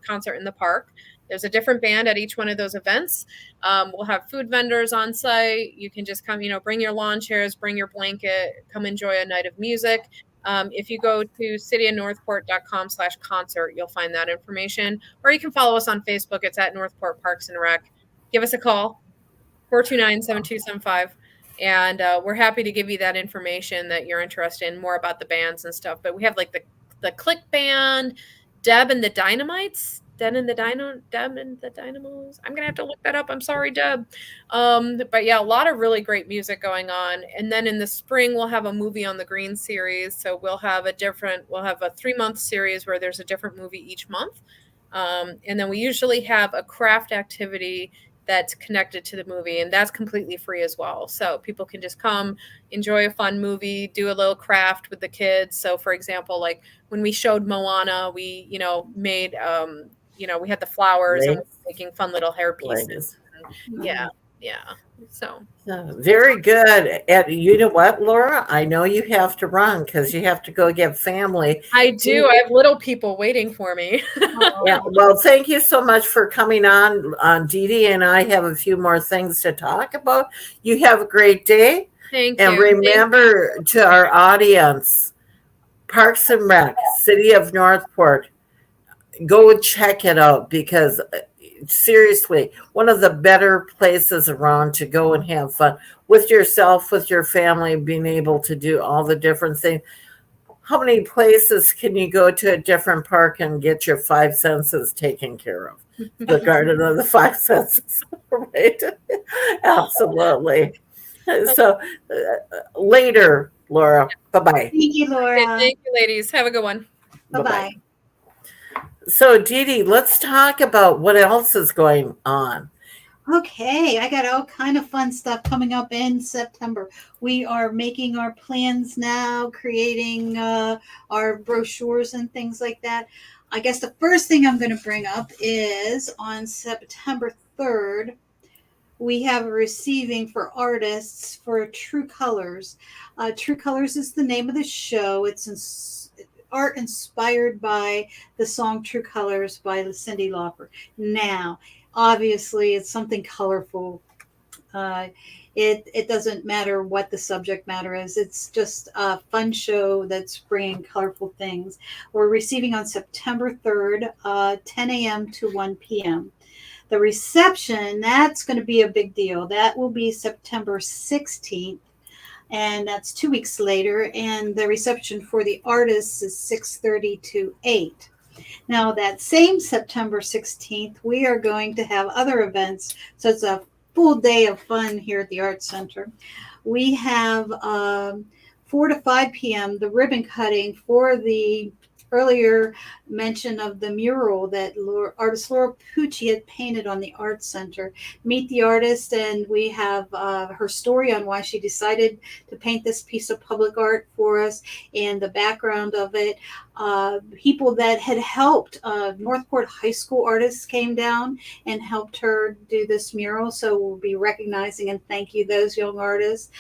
concert in the park. There's a different band at each one of those events. We'll have food vendors on site. You can just come, bring your lawn chairs, bring your blanket, come enjoy a night of music. If you go to cityofnorthport.com/concert, you'll find that information. Or you can follow us on Facebook. It's at Northport Parks and Rec. Give us a call, 429-7275. And we're happy to give you that information that you're interested in, more about the bands and stuff. But we have like the Click Band, Deb and the Dynamites. Deb and the Dynamos. I'm gonna have to look that up. I'm sorry, Deb. But yeah, a lot of really great music going on. And then in the spring, we'll have a Movie on the Green series. So we'll have a 3-month series where there's a different movie each month. And then we usually have a craft activity that's connected to the movie, and that's completely free as well. So people can just come, enjoy a fun movie, do a little craft with the kids. So for example, like when we showed Moana, we, made, we had the flowers and we were making fun little hair pieces. And yeah. So very good. And you know what, Laura? I know you have to run because you have to go get family. I do. I have little people waiting for me. Yeah. Well, thank you so much for coming on. Dee Dee and I have a few more things to talk about. You have a great day. Thank you. And remember to our audience, Parks and Rec, City of Northport, go check it out because seriously, one of the better places around to go and have fun with yourself, with your family, being able to do all the different things. How many places can you go to a different park and get your five senses taken care of? The Garden of the Five Senses, right? Absolutely. So later, Laura. Bye-bye. Thank you, Laura. Thank you, ladies. Have a good one. Bye-bye. So, Dee Dee, let's talk about what else is going on. Okay, I got all kind of fun stuff coming up in September. We are making our plans now, creating our brochures and things like that. I guess the first thing I'm going to bring up is on September 3rd, we have a receiving for artists for True Colors. True Colors is the name of the show. It's art inspired by the song True Colors by Cyndi Lauper. Now, obviously, it's something colorful. It doesn't matter what the subject matter is. It's just a fun show that's bringing colorful things. We're receiving on September 3rd, 10 a.m. to 1 p.m. The reception, that's going to be a big deal. That will be September 16th. And that's 2 weeks later. And the reception for the artists is 6:30 to 8. Now, that same September 16th, we are going to have other events. So it's a full day of fun here at the Art Center. We have 4 to 5 p.m., the ribbon cutting for the earlier mention of the mural that artist Laura Pucci had painted on the Art Center. Meet the artist, and we have her story on why she decided to paint this piece of public art for us and the background of it. People that had helped Northport High School artists came down and helped her do this mural, so we'll be recognizing and thank you those young artists.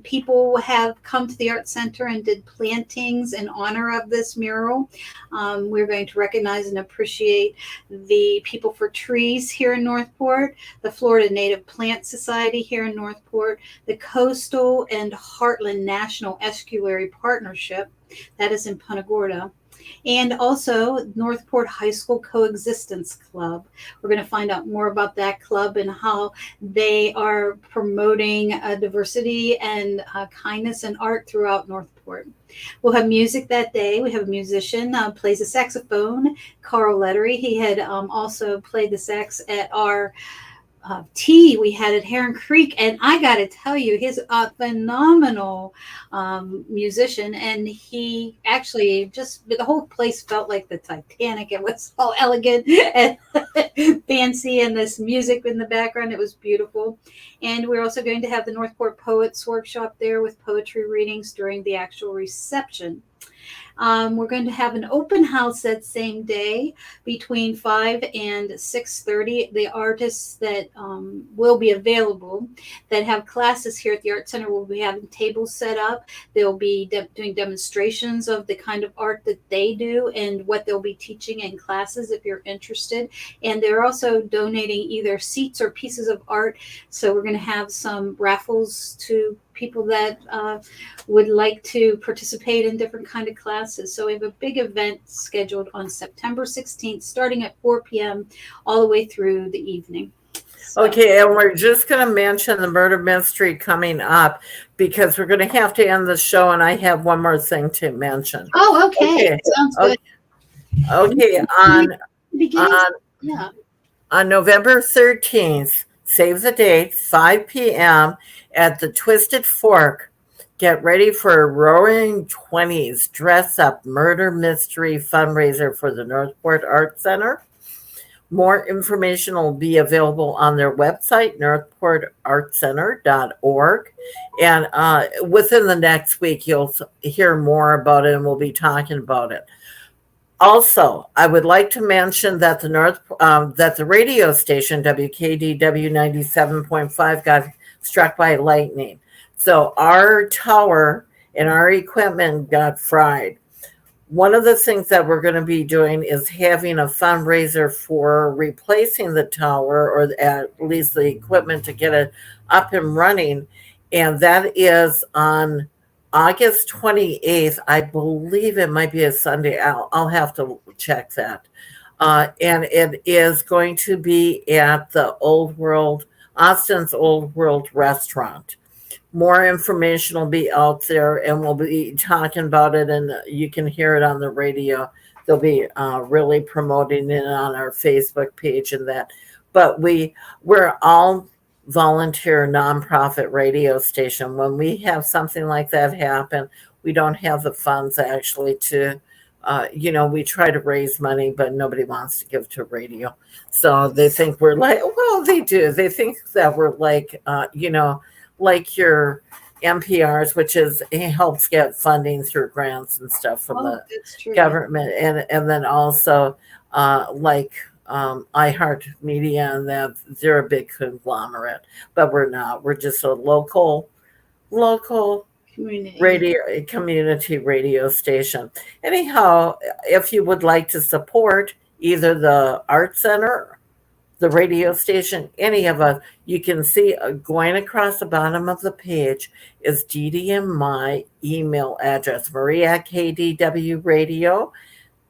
People have come to the Art Center and did plantings in honor of this mural. We're going to recognize and appreciate the People for Trees here in Northport, the Florida Native Plant Society here in Northport, the Coastal and Heartland National Estuary Partnership, that is in Punta Gorda, and also Northport High School Coexistence Club. We're going to find out more about that club and how they are promoting diversity and kindness and art throughout Northport. We'll have music that day. We have a musician plays the saxophone, Carl Lettery. He had also played the sax at our tea we had at Heron Creek, and I got to tell you, he's a phenomenal musician, and he actually just, the whole place felt like the Titanic. It was all elegant and fancy, and this music in the background, it was beautiful. And we're also going to have the Northport Poets Workshop there with poetry readings during the actual reception. We're going to have an open house that same day between 5 and 6:30. The artists that will be available that have classes here at the Art Center will be having tables set up. They'll be doing demonstrations of the kind of art that they do and what they'll be teaching in classes if you're interested. And they're also donating either seats or pieces of art. So we're going to have some raffles to people that would like to participate in different kind of classes. So we have a big event scheduled on September 16th, starting at 4 p.m. all the way through the evening. So. Okay, and we're just going to mention the murder mystery coming up because we're going to have to end the show, and I have one more thing to mention. Oh, okay. Sounds good. Okay, on November 13th, save the date, 5 p.m. at the Twisted Fork. Get ready for a Roaring 20s dress up murder mystery fundraiser for the Northport Art Center. More information will be available on their website, northportartcenter.org. And within the next week, you'll hear more about it and we'll be talking about it. Also, I would like to mention that the radio station WKDW 97.5 got struck by lightning. So our tower and our equipment got fried. One of the things that we're going to be doing is having a fundraiser for replacing the tower, or at least the equipment to get it up and running. And that is on August 28th. I believe it might be a Sunday. I'll have to check that. And it is going to be at the Austin's Old World Restaurant. More information will be out there and we'll be talking about it, and you can hear it on the radio. They'll be really promoting it on our Facebook page and that. But we're all volunteer nonprofit radio station. When we have something like that happen, we don't have the funds actually to we try to raise money, but nobody wants to give to radio. So they think we're like, well, they do. They think that we're like, like your NPRs, which helps get funding through grants and stuff from the government, and then also like iHeartMedia, and that they're a big conglomerate, but we're not. We're just a local community radio station. Anyhow, if you would like to support either the art center, the radio station, any of us, you can see going across the bottom of the page is Dee Dee and my email address, Maria@KDW Radio.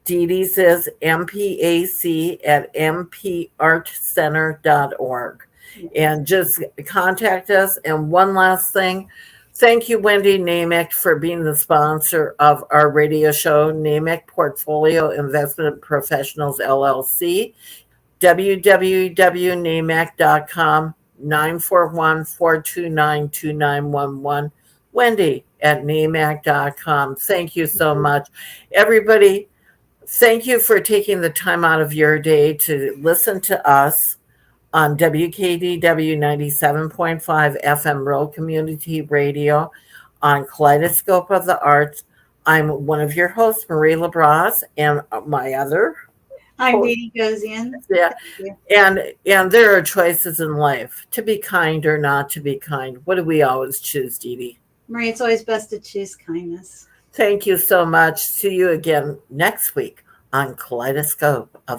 Dee Dee's is mpac@mpartcenter.org. And just contact us. And one last thing, thank you, Wendy Namick, for being the sponsor of our radio show, Namick Portfolio Investment Professionals, LLC. www.namac.com, 941-429-2911. Wendy@namac.com. Thank you so much. Everybody, thank you for taking the time out of your day to listen to us on WKDW 97.5 FM Rural Community Radio on Kaleidoscope of the Arts. I'm one of your hosts, Marie LaBrosse, and my other I'm Dee Dee Gozion. Yeah. And there are choices in life, to be kind or not to be kind. What do we always choose, Dee Dee? Marie, it's always best to choose kindness. Thank you so much. See you again next week on Kaleidoscope of